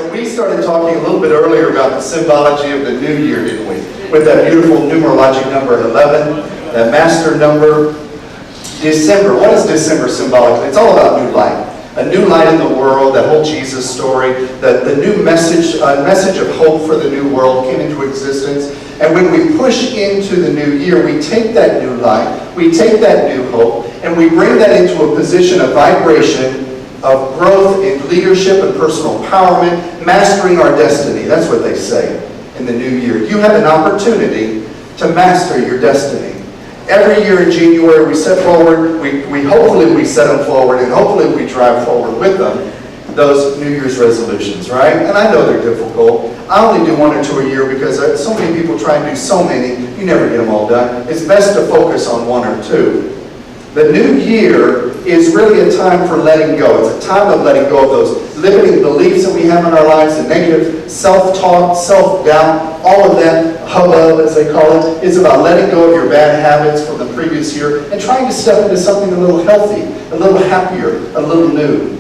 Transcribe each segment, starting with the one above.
So we started talking a little bit earlier about the symbology of the new year, didn't we? With that beautiful numerologic number 11, that master number. December, what is December symbolically? It's all about new light. A new light in the world, that whole Jesus story, the new message, a message of hope for the new world came into existence. And when we push into the new year, we take that new light, we take that new hope, and we bring that into a position of vibration, of growth in leadership and personal empowerment, mastering our destiny. That's what they say in the new year. You have an opportunity to master your destiny. Every year in January we set forward, hopefully we set them forward, and hopefully we drive forward with them, those New Year's resolutions, right? And I know they're difficult. I only do one or two a year because so many people try and do so many, you never get them all done. It's best to focus on one or two. The new year is really a time for letting go. It's a time of letting go of those limiting beliefs that we have in our lives, the negative self-talk, self-doubt, all of that hubbub, as they call it. It's about letting go of your bad habits from the previous year and trying to step into something a little healthy, a little happier, a little new.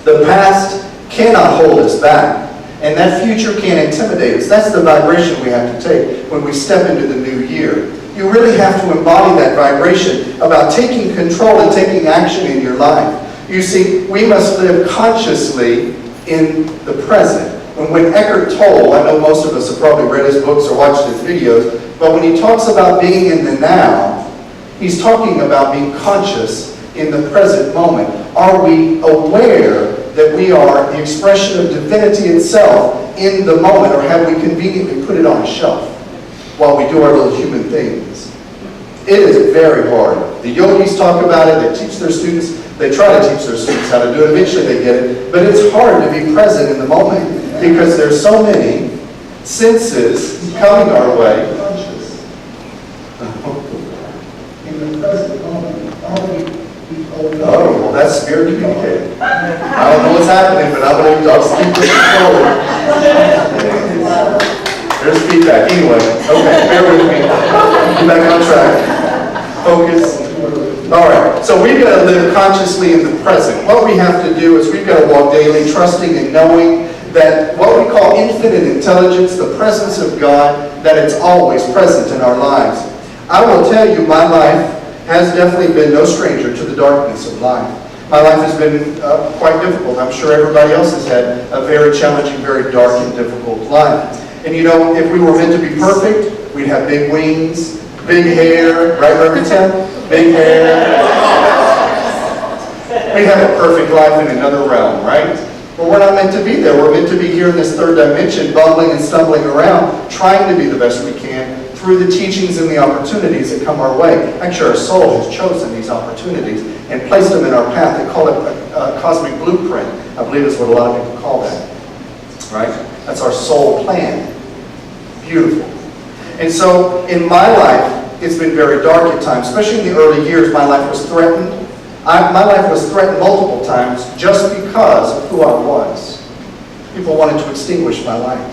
The past cannot hold us back, and that future can't intimidate us. That's the vibration we have to take when we step into the new year. You really have to embody that vibration about taking control and taking action in your life. You see, we must live consciously in the present. And when Eckhart Tolle, I know most of us have probably read his books or watched his videos, but when he talks about being in the now, he's talking about being conscious in the present moment. Are we aware that we are the expression of divinity itself in the moment, or have we conveniently put it on a shelf while we do our little human things? It is very hard. The yogis talk about it, they teach their students, they try to teach their students how to do it, eventually they get it, but it's hard to be present in the moment because there's so many senses coming our way. In the present moment, oh, well, that's spirit communicating. I don't know what's happening, but I'll just keep pushing forward. There's feedback. Anyway, okay, bear with me. Get back on track. Focus. All right, so we've got to live consciously in the present. What we have to do is we've got to walk daily trusting and knowing that what we call infinite intelligence, the presence of God, that it's always present in our lives. I will tell you, my life has definitely been no stranger to the darkness of life. My life has been quite difficult. I'm sure everybody else has had a very challenging, very dark and difficult life. And you know, if we were meant to be perfect, we'd have big wings, big hair, right, Rev Tim? Big hair. We'd have a perfect life in another realm, right? But we're not meant to be there. We're meant to be here in this third dimension, bumbling and stumbling around, trying to be the best we can through the teachings and the opportunities that come our way. Actually, our soul has chosen these opportunities and placed them in our path. They call it a cosmic blueprint, I believe is what a lot of people call that, right? That's our soul plan. Beautiful. And so, in my life, it's been very dark at times, especially in the early years. My life was threatened. My life was threatened multiple times just because of who I was. People wanted to extinguish my light.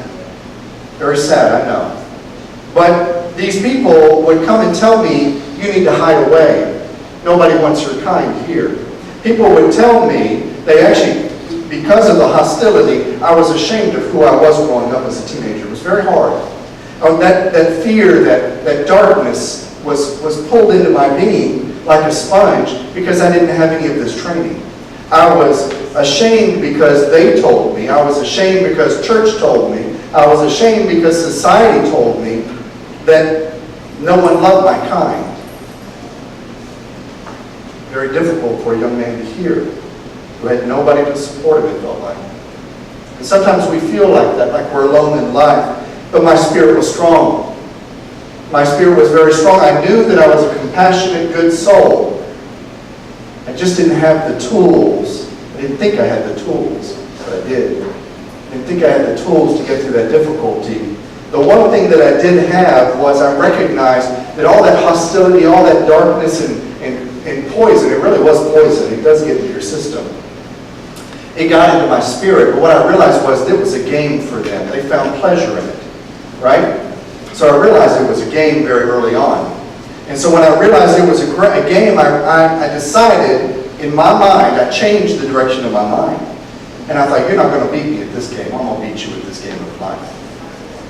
Very sad, I know. But these people would come and tell me, you need to hide away. Nobody wants your kind here. People would tell me, they actually, because of the hostility, I was ashamed of who I was growing up as a teenager. It was very hard. That fear, that darkness was pulled into my being like a sponge because I didn't have any of this training. I was ashamed because they told me. I was ashamed because church told me. I was ashamed because society told me that no one loved my kind. Very difficult for a young man to hear who had nobody to support him, it felt like. And sometimes we feel like that, like we're alone in life. But my spirit was strong. My spirit was very strong. I knew that I was a compassionate, good soul. I just didn't have the tools. I didn't think I had the tools, but I did. I didn't think I had the tools to get through that difficulty. The one thing that I did have was I recognized that all that hostility, all that darkness and poison, it really was poison. It does get into your system. It got into my spirit, but what I realized was it was a game for them. They found pleasure in it. Right? So I realized it was a game very early on. And so when I realized it was a game, I decided in my mind, I changed the direction of my mind. And I thought, you're not going to beat me at this game. I'm going to beat you at this game of life.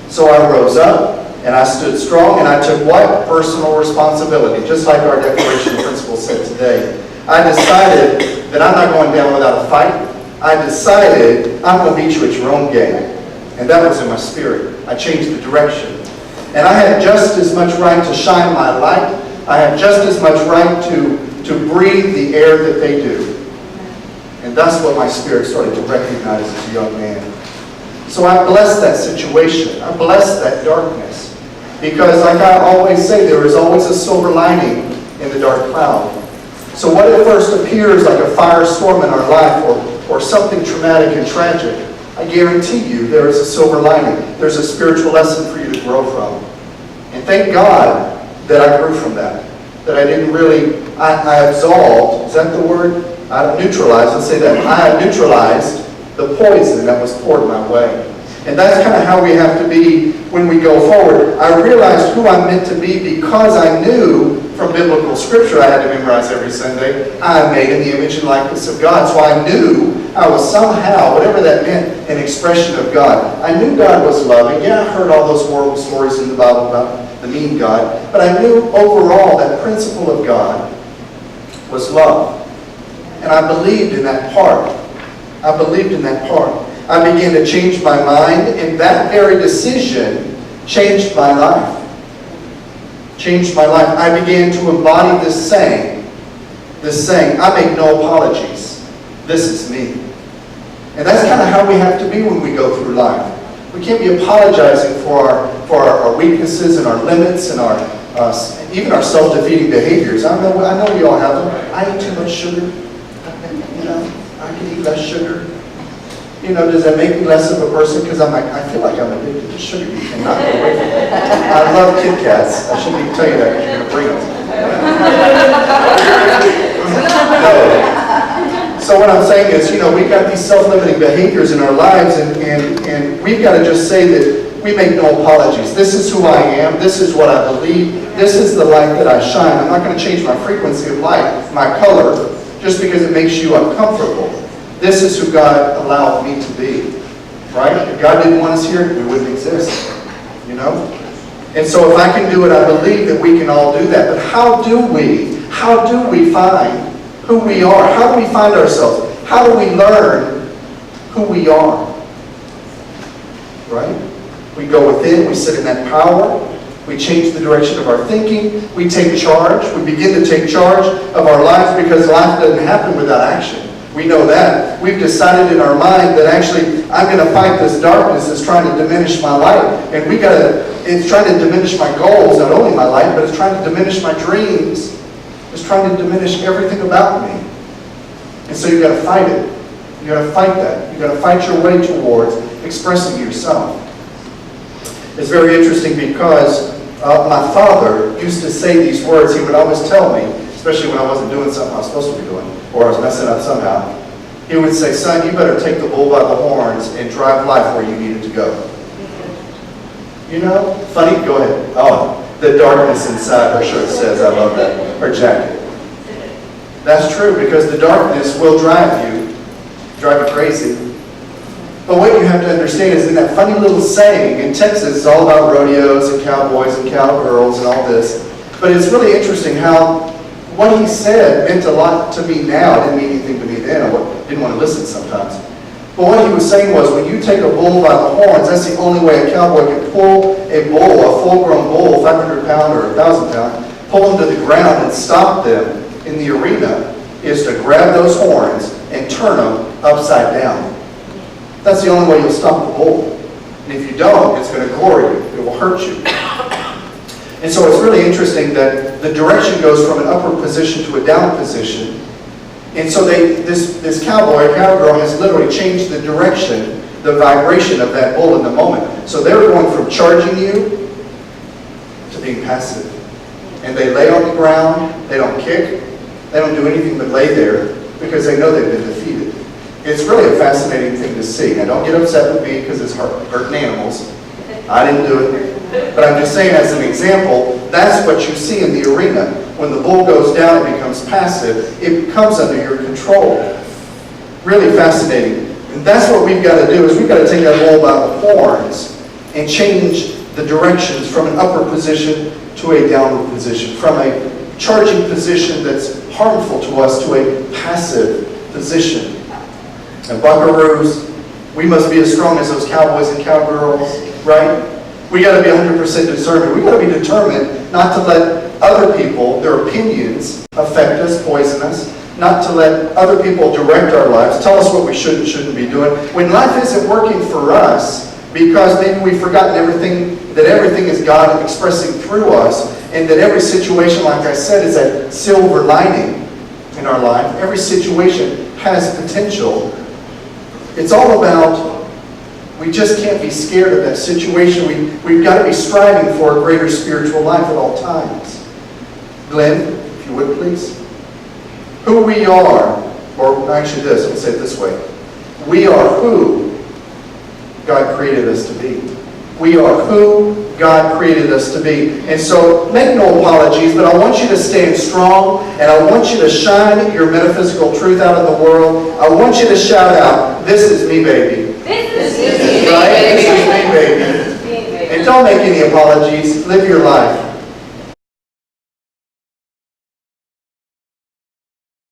So I rose up, and I stood strong, and I took what? Personal responsibility, just like our declaration principle said today. I decided that I'm not going down without a fight. I decided I'm going to beat you at your own game. And that was in my spirit. I changed the direction. And I had just as much right to shine my light. I had just as much right to breathe the air that they do. And that's what my spirit started to recognize as a young man. So I blessed that situation. I blessed that darkness. Because like I always say, there is always a silver lining in the dark cloud. So what at first appears like a firestorm in our life or something traumatic and tragic, I guarantee you there is a silver lining. There's a spiritual lesson for you to grow from. And thank God that I grew from that. That I didn't really, I absolved, is that the word? I neutralized, let's say that. I neutralized the poison that was poured my way. And that's kind of how we have to be when we go forward. I realized who I'm meant to be because I knew from biblical scripture I had to memorize every Sunday. I am made in the image and likeness of God. So I knew I was somehow, whatever that meant, an expression of God. I knew God was loving. Yeah, I heard all those horrible stories in the Bible about the mean God. But I knew overall that principle of God was love. And I believed in that part. I believed in that part. I began to change my mind, and that very decision changed my life. Changed my life. I began to embody this saying, I make no apologies. This is me. And that's kind of how we have to be when we go through life. We can't be apologizing for our weaknesses and our limits and even our self-defeating behaviors. I know we all have them. I eat too much sugar. I can eat less sugar. Does that make me less of a person? Because I feel like I'm addicted to sugar. You cannot get away from it. I love Kit Kats. I shouldn't even tell you that because you're going to bring them. No. So what I'm saying is, we've got these self-limiting behaviors in our lives, and we've got to just say that we make no apologies. This is who I am. This is what I believe. This is the light that I shine. I'm not going to change my frequency of light, my color, just because it makes you uncomfortable. This is who God allowed me to be, right? If God didn't want us here, we wouldn't exist, And so if I can do it, I believe that we can all do that. But how do we find who we are? How do we find ourselves? How do we learn who we are? Right? We go within, we sit in that power, we change the direction of our thinking, we take charge, we begin to take charge of our lives because life doesn't happen without action. We know that. We've decided in our mind that actually I'm going to fight this darkness that's trying to diminish my light. And it's trying to diminish my goals, not only my light, but it's trying to diminish my dreams. It's trying to diminish everything about me. And so you've got to fight it. You've got to fight that. You've got to fight your way towards expressing yourself. It's very interesting because my father used to say these words. He would always tell me, especially when I wasn't doing something I was supposed to be doing, or I was messing up somehow, he would say, son, you better take the bull by the horns and drive life where you need it to go. Funny? Go ahead. Oh, the darkness inside, her shirt says, I love that. Her jacket. That's true, because the darkness will drive you crazy. But what you have to understand is in that funny little saying, in Texas, it's all about rodeos and cowboys and cowgirls and all this. But it's really interesting how what he said meant a lot to me now. It didn't mean anything to me then. I didn't want to listen sometimes. But what he was saying was, when you take a bull by the horns, that's the only way a cowboy can pull a bull, a full-grown bull, 500-pound or 1,000-pound, pull them to the ground and stop them in the arena, is to grab those horns and turn them upside down. That's the only way you'll stop the bull. And if you don't, it's going to gore you. It will hurt you. And so it's really interesting that the direction goes from an upward position to a down position. And so this cowboy or cowgirl has literally changed the direction, the vibration of that bull in the moment. So they're going from charging you to being passive. And they lay on the ground, they don't kick, they don't do anything but lay there because they know they've been defeated. It's really a fascinating thing to see. Now don't get upset with me because it's hurting animals. I didn't do it. But I'm just saying, as an example, that's what you see in the arena. When the bull goes down, it becomes passive. It comes under your control. Really fascinating. And that's what we've got to do, is we've got to take that bull by the horns and change the directions from an upward position to a downward position, from a charging position that's harmful to us to a passive position. And buckaroos, we must be as strong as those cowboys and cowgirls, right? We got to be 100% determined. We got to be determined not to let other people, their opinions, affect us, poison us, not to let other people direct our lives, tell us what we should and shouldn't be doing. When life isn't working for us, because maybe we've forgotten that everything is God expressing through us, and that every situation, like I said, is a silver lining in our life. Every situation has potential. It's all about, we just can't be scared of that situation. We've got to be striving for a greater spiritual life at all times. Glenn, if you would please. Who we are, or actually this, let me say it this way. We are who God created us to be. We are who God created us to be. And so, make no apologies, but I want you to stand strong, and I want you to shine your metaphysical truth out in the world. I want you to shout out, "This is me, baby." This is me, Right? baby. This is me, baby. And don't make any apologies. Live your life.